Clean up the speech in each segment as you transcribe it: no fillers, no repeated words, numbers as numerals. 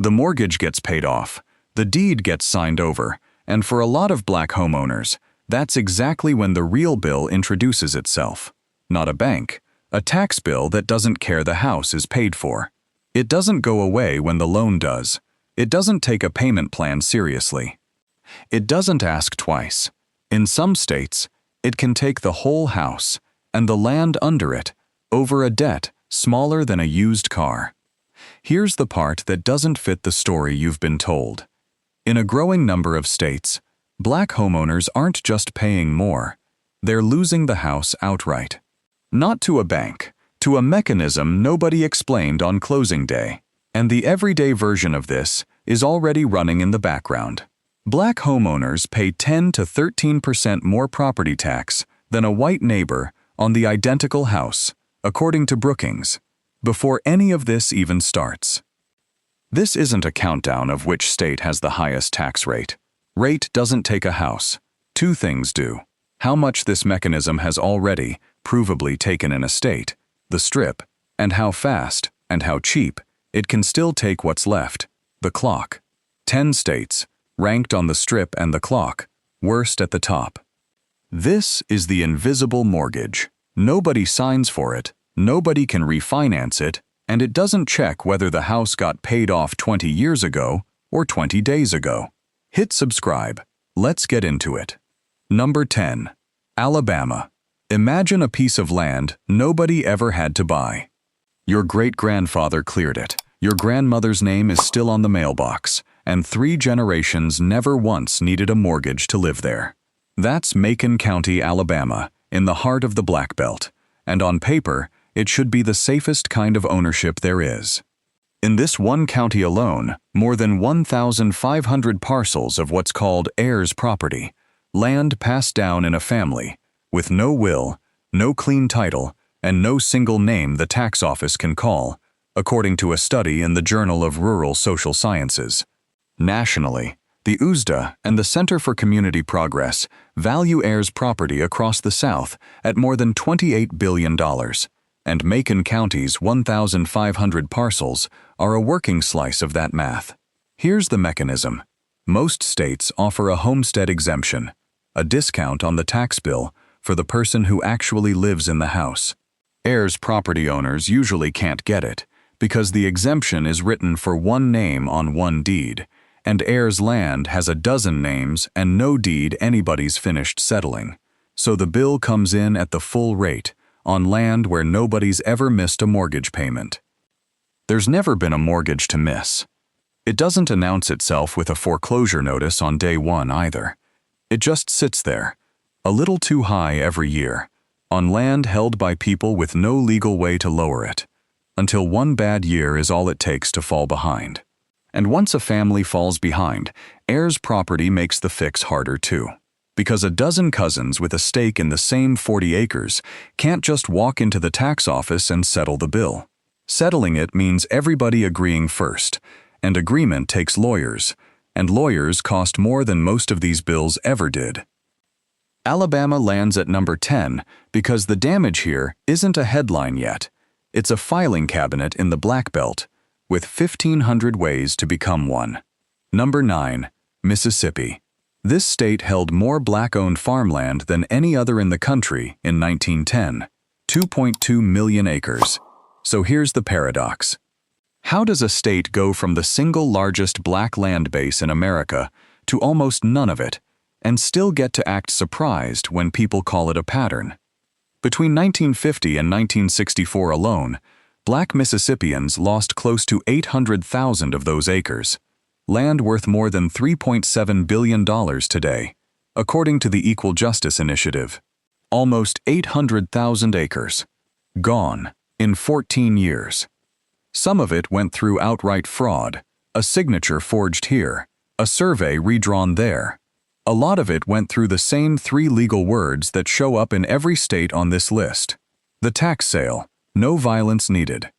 The mortgage gets paid off, the deed gets signed over, and for a lot of black homeowners, that's exactly when the real bill introduces itself. Not a bank, a tax bill that doesn't care the house is paid for. It doesn't go away when the loan does. It doesn't take a payment plan seriously. It doesn't ask twice. In some states, it can take the whole house and the land under it over a debt smaller than a used car. Here's the part that doesn't fit the story you've been told. In a growing number of states, black homeowners aren't just paying more, they're losing the house outright. Not to a bank, to a mechanism nobody explained on closing day. And the everyday version of this is already running in the background. Black homeowners pay 10 to 13% more property tax than a white neighbor on the identical house, according to Brookings, before any of this even starts. This isn't a countdown of which state has the highest tax rate. Rate doesn't take a house. Two things do. How much this mechanism has already, provably taken in a state, the Strip, and how fast, and how cheap, it can still take what's left, the clock. 10 states, ranked on the Strip and the clock, worst at the top. This is the invisible mortgage. Nobody signs for it, nobody can refinance it, and it doesn't check whether the house got paid off 20 years ago or 20 days ago. Hit subscribe. Let's get into it. Number 10. Alabama. Imagine a piece of land nobody ever had to buy. Your great-grandfather cleared it. Your grandmother's name is still on the mailbox, and 3 generations never once needed a mortgage to live there. That's Macon County, Alabama, in the heart of the Black Belt, and on paper, it should be the safest kind of ownership there is. In this one county alone, more than 1,500 parcels of what's called heirs property, land passed down in a family, with no will, no clean title, and no single name the tax office can call, according to a study in the Journal of Rural Social Sciences. Nationally, the USDA and the Center for Community Progress value heirs property across the South at more than $28 billion, and Macon County's 1,500 parcels are a working slice of that math. Here's the mechanism. Most states offer a homestead exemption, a discount on the tax bill for the person who actually lives in the house. Heirs property owners usually can't get it because the exemption is written for one name on one deed, and heirs land has a dozen names and no deed anybody's finished settling. So the bill comes in at the full rate, on land where nobody's ever missed a mortgage payment. There's never been a mortgage to miss. It doesn't announce itself with a foreclosure notice on day one either. It just sits there, a little too high every year, on land held by people with no legal way to lower it, until one bad year is all it takes to fall behind. And once a family falls behind, heirs property makes the fix harder too. Because a dozen cousins with a stake in the same 40 acres can't just walk into the tax office and settle the bill. Settling it means everybody agreeing first, and agreement takes lawyers, and lawyers cost more than most of these bills ever did. Alabama lands at number 10 because the damage here isn't a headline yet. It's a filing cabinet in the Black Belt, with 1,500 ways to become one. Number 9. Mississippi. This state held more black-owned farmland than any other in the country in 1910, 2.2 million acres. So here's the paradox. How does a state go from the single largest black land base in America to almost none of it, and still get to act surprised when people call it a pattern? Between 1950 and 1964 alone, black Mississippians lost close to 800,000 of those acres, land worth more than $3.7 billion today, according to the Equal Justice Initiative. Almost 800,000 acres. Gone in 14 years. Some of it went through outright fraud, a signature forged here, a survey redrawn there. A lot of it went through the same 3 legal words that show up in every state on this list. The tax sale, no violence needed.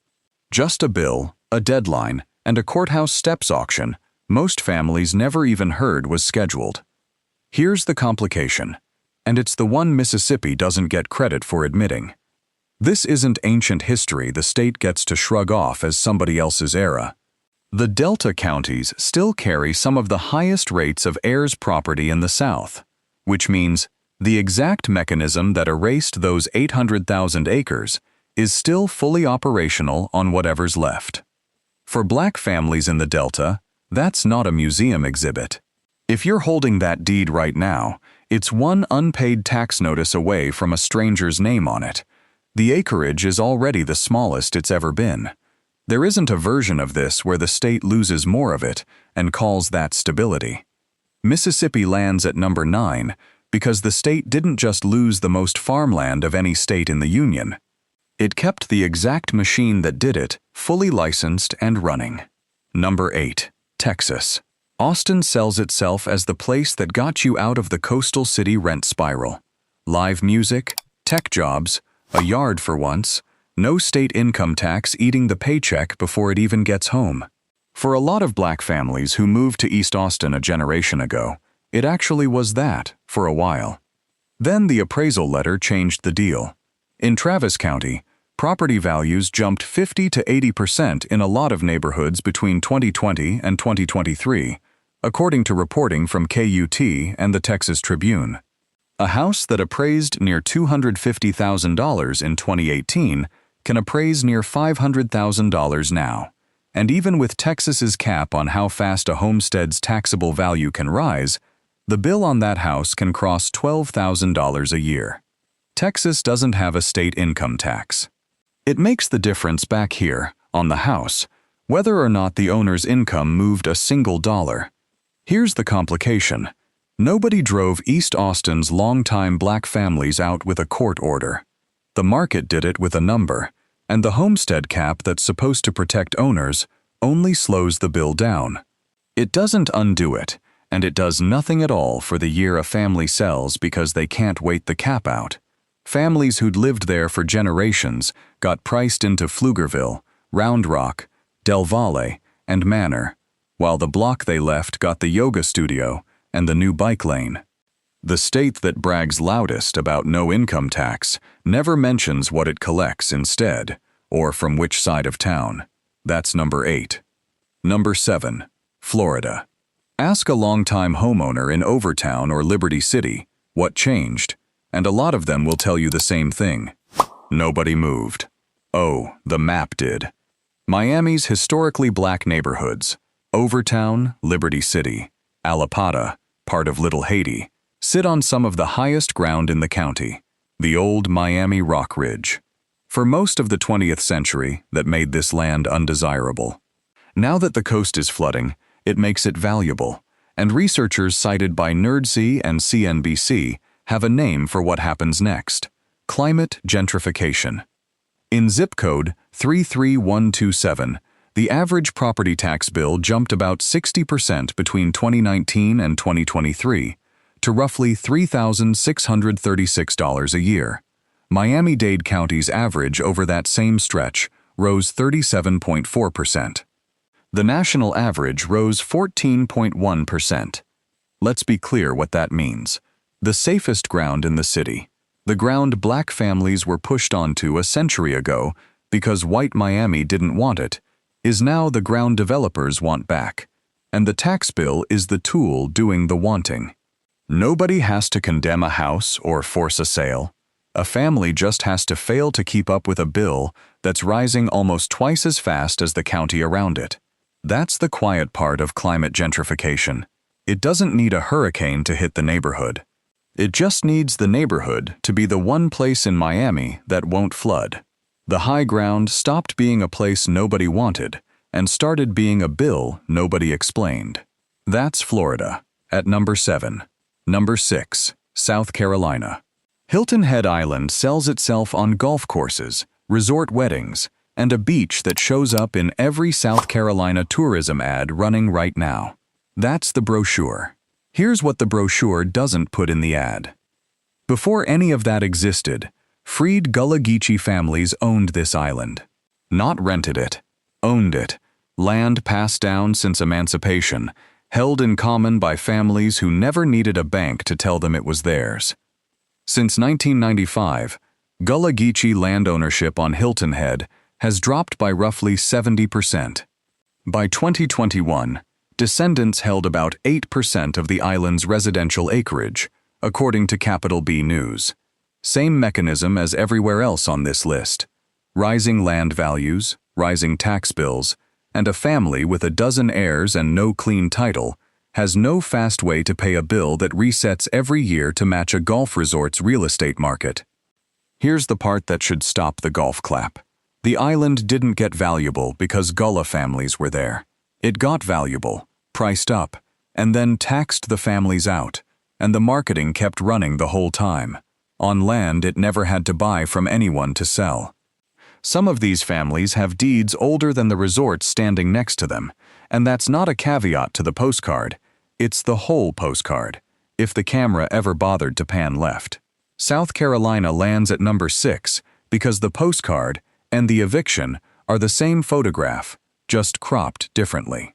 Just a bill, a deadline, and a courthouse steps auction most families never even heard was scheduled. Here's the complication, and it's the one Mississippi doesn't get credit for admitting. This isn't ancient history the state gets to shrug off as somebody else's era. The Delta counties still carry some of the highest rates of heirs property in the South, which means the exact mechanism that erased those 800,000 acres is still fully operational on whatever's left. For Black families in the Delta, that's not a museum exhibit. If you're holding that deed right now, it's one unpaid tax notice away from a stranger's name on it. The acreage is already the smallest it's ever been. There isn't a version of this where the state loses more of it and calls that stability. Mississippi lands at number 9 because the state didn't just lose the most farmland of any state in the Union. It kept the exact machine that did it fully licensed and running. Number 8. Texas. Austin sells itself as the place that got you out of the coastal city rent spiral. Live music, tech jobs, a yard for once, no state income tax eating the paycheck before it even gets home. For a lot of Black families who moved to East Austin a generation ago, it actually was that for a while. Then the appraisal letter changed the deal. In Travis County, property values jumped 50 to 80% in a lot of neighborhoods between 2020 and 2023, according to reporting from KUT and the Texas Tribune. A house that appraised near $250,000 in 2018 can appraise near $500,000 now. And even with Texas's cap on how fast a homestead's taxable value can rise, the bill on that house can cross $12,000 a year. Texas doesn't have a state income tax. It makes the difference back here, on the house, whether or not the owner's income moved a single dollar. Here's the complication. Nobody drove East Austin's longtime Black families out with a court order. The market did it with a number, and the homestead cap that's supposed to protect owners only slows the bill down. It doesn't undo it, and it does nothing at all for the year a family sells because they can't wait the cap out. Families who'd lived there for generations got priced into Pflugerville, Round Rock, Del Valle, and Manor, while the block they left got the yoga studio and the new bike lane. The state that brags loudest about no income tax never mentions what it collects instead, or from which side of town. That's number 8. Number 7. Florida. Ask a longtime homeowner in Overtown or Liberty City what changed, and a lot of them will tell you the same thing. Nobody moved. Oh, the map did. Miami's historically Black neighborhoods, Overtown, Liberty City, Alapata, part of Little Haiti, sit on some of the highest ground in the county, the old Miami Rock Ridge. For most of the 20th century, that made this land undesirable. Now that the coast is flooding, it makes it valuable, and researchers cited by NerdC and CNBC have a name for what happens next: climate gentrification. In zip code 33127, the average property tax bill jumped about 60% between 2019 and 2023 to roughly $3,636 a year. Miami-Dade County's average over that same stretch rose 37.4%. The national average rose 14.1%. Let's be clear what that means. The safest ground in the city, the ground Black families were pushed onto a century ago because white Miami didn't want it, is now the ground developers want back, and the tax bill is the tool doing the wanting. Nobody has to condemn a house or force a sale. A family just has to fail to keep up with a bill that's rising almost twice as fast as the county around it. That's the quiet part of climate gentrification. It doesn't need a hurricane to hit the neighborhood. It just needs the neighborhood to be the one place in Miami that won't flood. The high ground stopped being a place nobody wanted and started being a bill nobody explained. That's Florida, at number 7. Number 6, South Carolina. Hilton Head Island sells itself on golf courses, resort weddings, and a beach that shows up in every South Carolina tourism ad running right now. That's the brochure. Here's what the brochure doesn't put in the ad. Before any of that existed, freed Gullah Geechee families owned this island. Not rented it, owned it. Land passed down since emancipation, held in common by families who never needed a bank to tell them it was theirs. Since 1995, Gullah Geechee land ownership on Hilton Head has dropped by roughly 70%. By 2021, descendants held about 8% of the island's residential acreage, according to Capital B News. Same mechanism as everywhere else on this list. Rising land values, rising tax bills, and a family with a dozen heirs and no clean title has no fast way to pay a bill that resets every year to match a golf resort's real estate market. Here's the part that should stop the golf clap. The island didn't get valuable because Gullah families were there. It got valuable, priced up, and then taxed the families out, and the marketing kept running the whole time, on land it never had to buy from anyone to sell. Some of these families have deeds older than the resorts standing next to them, and that's not a caveat to the postcard, it's the whole postcard, if the camera ever bothered to pan left. South Carolina lands at number 6 because the postcard and the eviction are the same photograph, just cropped differently.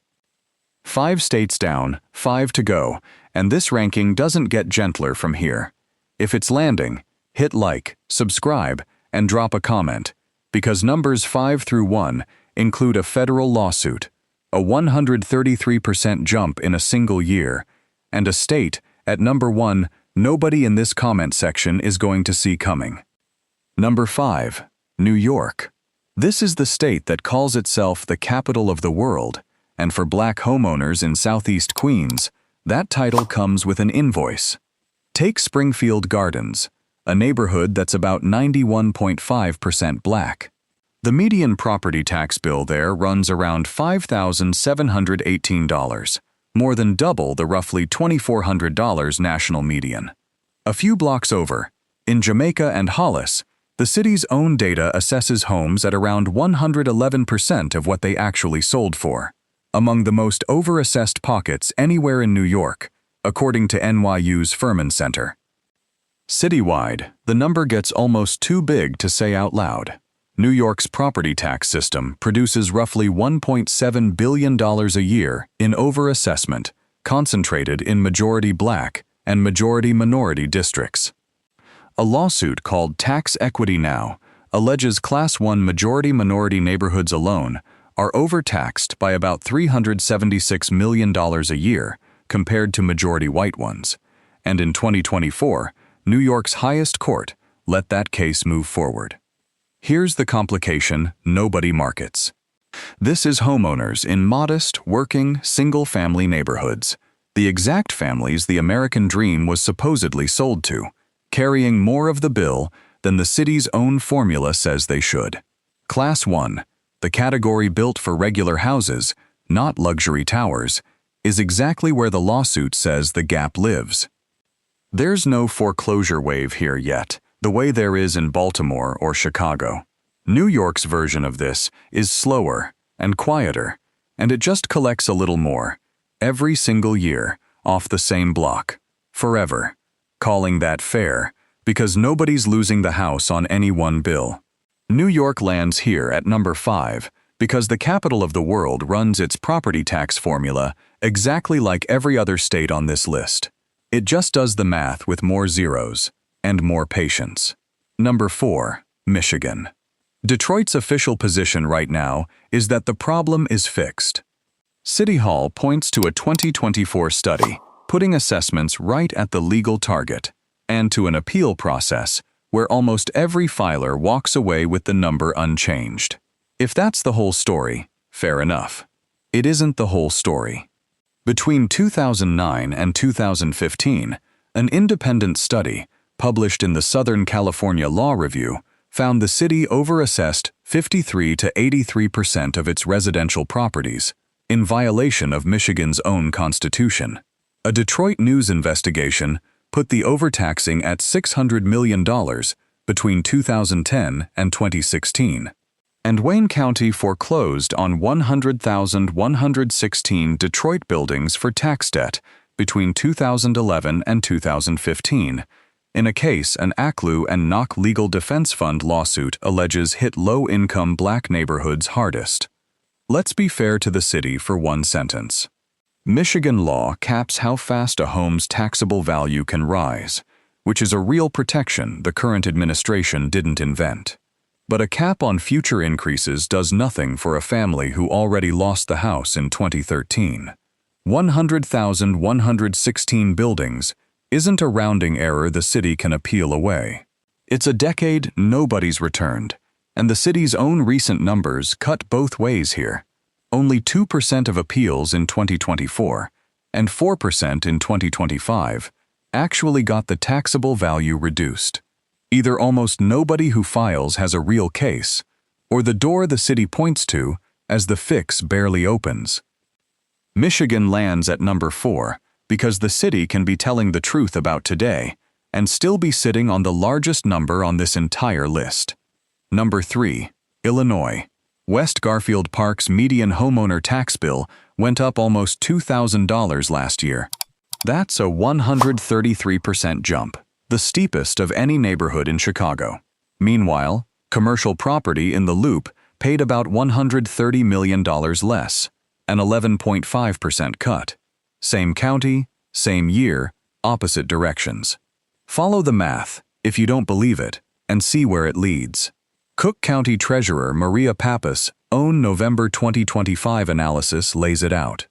5 states down, 5 to go, and this ranking doesn't get gentler from here. If it's landing, hit like, subscribe, and drop a comment, because numbers 5 through 1 include a federal lawsuit, a 133% jump in a single year, and a state at number 1 nobody in this comment section is going to see coming. Number 5. New York. This is the state that calls itself the capital of the world, and for Black homeowners in Southeast Queens, that title comes with an invoice. Take Springfield Gardens, a neighborhood that's about 91.5% Black. The median property tax bill there runs around $5,718, more than double the roughly $2,400 national median. A few blocks over, in Jamaica and Hollis, the city's own data assesses homes at around 111% of what they actually sold for, among the most overassessed pockets anywhere in New York, according to NYU's Furman Center. Citywide, the number gets almost too big to say out loud. New York's property tax system produces roughly $1.7 billion a year in overassessment, concentrated in majority Black and majority minority districts. A lawsuit called Tax Equity Now alleges Class 1 majority-minority neighborhoods alone are overtaxed by about $376 million a year compared to majority-white ones, and in 2024, New York's highest court let that case move forward. Here's the complication nobody markets. This is homeowners in modest, working, single-family neighborhoods, the exact families the American dream was supposedly sold to, carrying more of the bill than the city's own formula says they should. Class 1, the category built for regular houses, not luxury towers, is exactly where the lawsuit says the gap lives. There's no foreclosure wave here yet, the way there is in Baltimore or Chicago. New York's version of this is slower and quieter, and it just collects a little more, every single year, off the same block, forever. Calling that fair, because nobody's losing the house on any one bill. New York lands here at number 5 because the capital of the world runs its property tax formula exactly like every other state on this list. It just does the math with more zeros and more patience. Number 4, Michigan. Detroit's official position right now is that the problem is fixed. City Hall points to a 2024 study putting assessments right at the legal target, and to an appeal process where almost every filer walks away with the number unchanged. If that's the whole story, fair enough. It isn't the whole story. Between 2009 and 2015, an independent study, published in the Southern California Law Review, found the city overassessed 53 to 83% of its residential properties, in violation of Michigan's own constitution. A Detroit News investigation put the overtaxing at $600 million between 2010 and 2016, and Wayne County foreclosed on 100,116 Detroit buildings for tax debt between 2011 and 2015, in a case an ACLU and NOC Legal Defense Fund lawsuit alleges hit low-income Black neighborhoods hardest. Let's be fair to the city for one sentence. Michigan law caps how fast a home's taxable value can rise, which is a real protection the current administration didn't invent. But a cap on future increases does nothing for a family who already lost the house in 2013. 100,116 buildings isn't a rounding error the city can appeal away. It's a decade nobody's returned, and the city's own recent numbers cut both ways here. Only 2% of appeals in 2024 and 4% in 2025 actually got the taxable value reduced. Either almost nobody who files has a real case, or the door the city points to as the fix barely opens. Michigan lands at number 4 because the city can be telling the truth about today and still be sitting on the largest number on this entire list. Number 3, Illinois. West Garfield Park's median homeowner tax bill went up almost $2,000 last year. That's a 133% jump, the steepest of any neighborhood in Chicago. Meanwhile, commercial property in the Loop paid about $130 million less, an 11.5% cut. Same county, same year, opposite directions. Follow the math, if you don't believe it, and see where it leads. Cook County Treasurer Maria Pappas' own November 2025 analysis lays it out.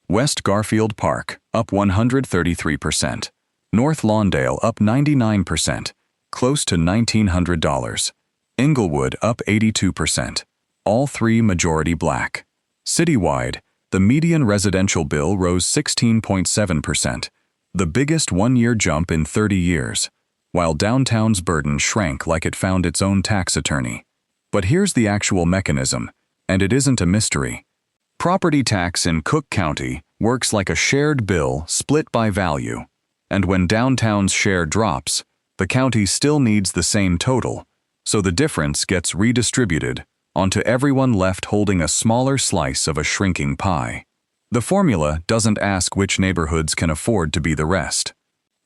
West Garfield Park, up 133%. North Lawndale, up 99%, close to $1,900. Inglewood, up 82%. All three majority black. Citywide, the median residential bill rose 16.7%, the biggest one-year jump in 30 years, while downtown's burden shrank like it found its own tax attorney. But here's the actual mechanism, and it isn't a mystery. Property tax in Cook County works like a shared bill split by value, and when downtown's share drops, the county still needs the same total, so the difference gets redistributed onto everyone left holding a smaller slice of a shrinking pie. The formula doesn't ask which neighborhoods can afford to be the rest.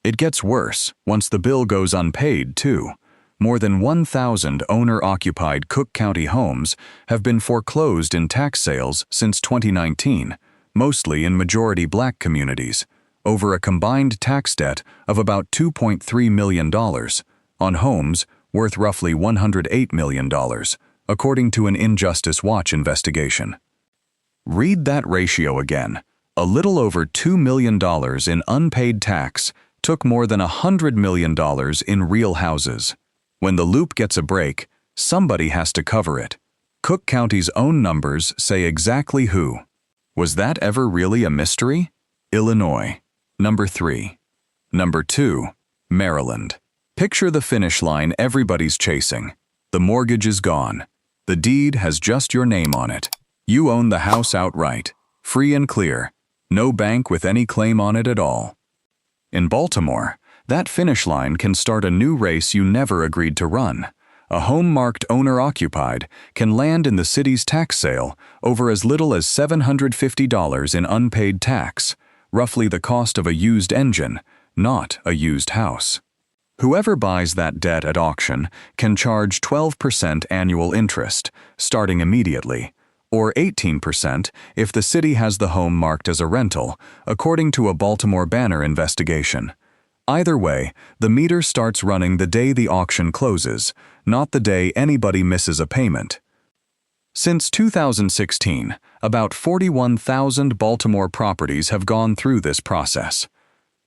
It gets worse once the bill goes unpaid, too. More than 1,000 owner-occupied Cook County homes have been foreclosed in tax sales since 2019, mostly in majority black communities, over a combined tax debt of about $2.3 million on homes worth roughly $108 million, according to an Injustice Watch investigation. Read that ratio again. A little over $2 million in unpaid tax took more than $100 million in real houses. When the Loop gets a break, somebody has to cover it. Cook County's own numbers say exactly who. Was that ever really a mystery? Illinois. Number 3. Number 2. Maryland. Picture the finish line everybody's chasing. The mortgage is gone. The deed has just your name on it. You own the house outright, free and clear. No bank with any claim on it at all. In Baltimore, that finish line can start a new race you never agreed to run. A home marked owner-occupied can land in the city's tax sale over as little as $750 in unpaid tax, roughly the cost of a used engine, not a used house. Whoever buys that debt at auction can charge 12% annual interest, starting immediately, or 18% if the city has the home marked as a rental, according to a Baltimore Banner investigation. Either way, the meter starts running the day the auction closes, not the day anybody misses a payment. Since 2016, about 41,000 Baltimore properties have gone through this process.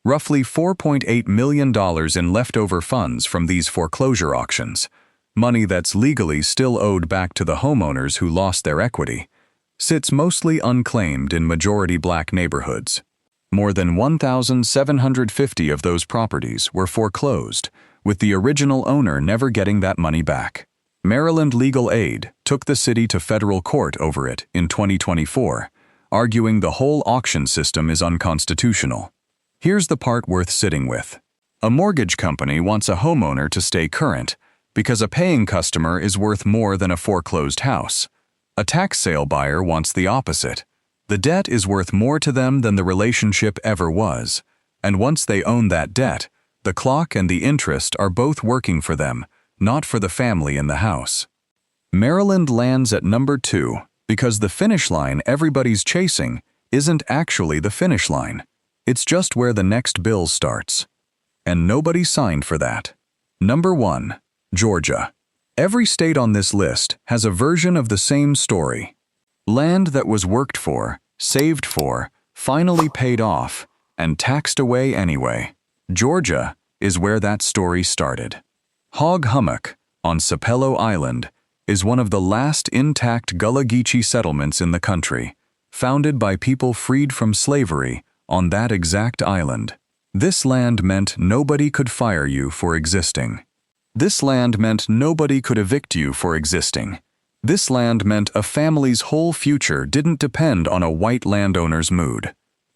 Roughly $4.8 million in leftover funds from these foreclosure auctions, money that's legally still owed back to the homeowners who lost their equity, sits mostly unclaimed in majority black neighborhoods. More than 1,750 of those properties were foreclosed, with the original owner never getting that money back. Maryland Legal Aid took the city to federal court over it in 2024, arguing the whole auction system is unconstitutional. Here's the part worth sitting with. A mortgage company wants a homeowner to stay current because a paying customer is worth more than a foreclosed house. A tax sale buyer wants the opposite. The debt is worth more to them than the relationship ever was, and once they own that debt, the clock and the interest are both working for them, not for the family in the house. Maryland lands at number 2 because the finish line everybody's chasing isn't actually the finish line. It's just where the next bill starts. And nobody signed for that. Number 1. Georgia. Every state on this list has a version of the same story. Land that was worked for, saved for, finally paid off, and taxed away anyway. Georgia is where that story started. Hog Hummock, on Sapelo Island, is one of the last intact Gullah Geechee settlements in the country, founded by people freed from slavery on that exact island. This land meant nobody could fire you for existing. This land meant nobody could evict you for existing. This land meant a family's whole future didn't depend on a white landowner's mood.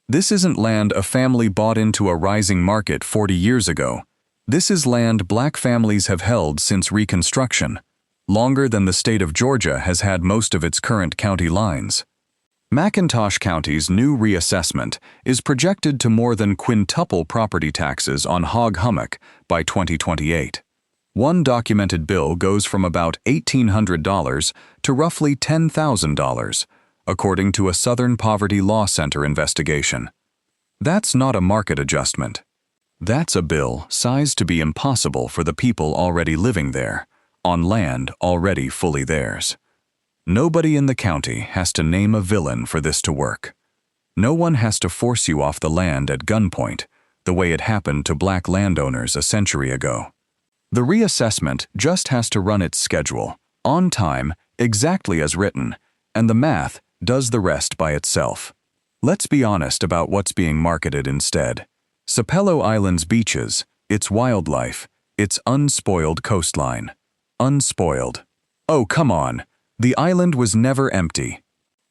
This isn't land a family bought into a rising market 40 years ago. This is land black families have held since Reconstruction, longer than the state of Georgia has had most of its current county lines. McIntosh County's new reassessment is projected to more than quintuple property taxes on Hog Hummock by 2028. One documented bill goes from about $1,800 to roughly $10,000, according to a Southern Poverty Law Center investigation. That's not a market adjustment. That's a bill sized to be impossible for the people already living there, on land already fully theirs. Nobody in the county has to name a villain for this to work. No one has to force you off the land at gunpoint, the way it happened to black landowners a century ago. The reassessment just has to run its schedule, on time, exactly as written, and the math does the rest by itself. Let's be honest about what's being marketed instead. Sapelo Island's beaches, its wildlife, its unspoiled coastline. Unspoiled. Oh, come on. The island was never empty.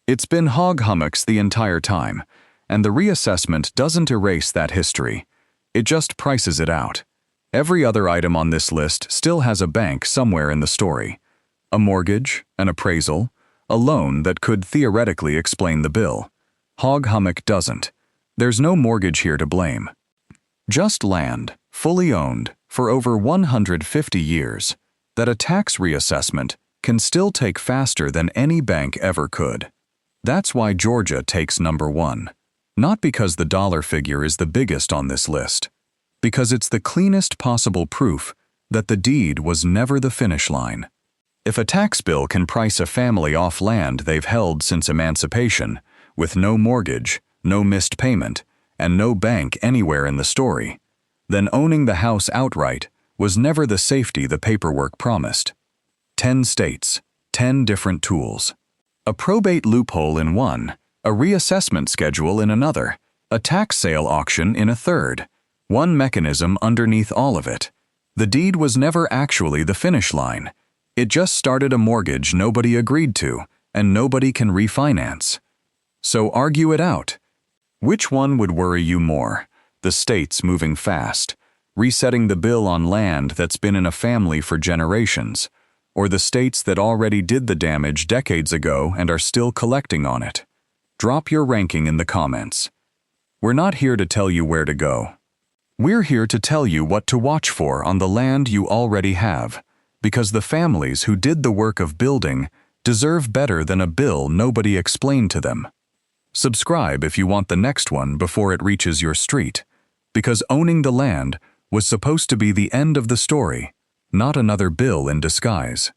It's been hog hummocks the entire time, and the reassessment doesn't erase that history. It just prices it out. Every other item on this list still has a bank somewhere in the story. A mortgage, an appraisal, a loan that could theoretically explain the bill. Hog Hummock doesn't. There's no mortgage here to blame. Just land, fully owned, for over 150 years, that a tax reassessment can still take faster than any bank ever could. That's why Georgia takes number one. Not because the dollar figure is the biggest on this list, because it's the cleanest possible proof that the deed was never the finish line. If a tax bill can price a family off land they've held since emancipation, with no mortgage, no missed payment, and no bank anywhere in the story, then owning the house outright was never the safety the paperwork promised. 10 states, 10 different tools. A probate loophole in one, a reassessment schedule in another, a tax sale auction in a third. One mechanism underneath all of it. The deed was never actually the finish line. It just started a mortgage nobody agreed to, and nobody can refinance. So argue it out. Which one would worry you more? The states moving fast, resetting the bill on land that's been in a family for generations, or the states that already did the damage decades ago and are still collecting on it? Drop your ranking in the comments. We're not here to tell you where to go. We're here to tell you what to watch for on the land you already have, because the families who did the work of building deserve better than a bill nobody explained to them. Subscribe if you want the next one before it reaches your street, because owning the land was supposed to be the end of the story, not another bill in disguise.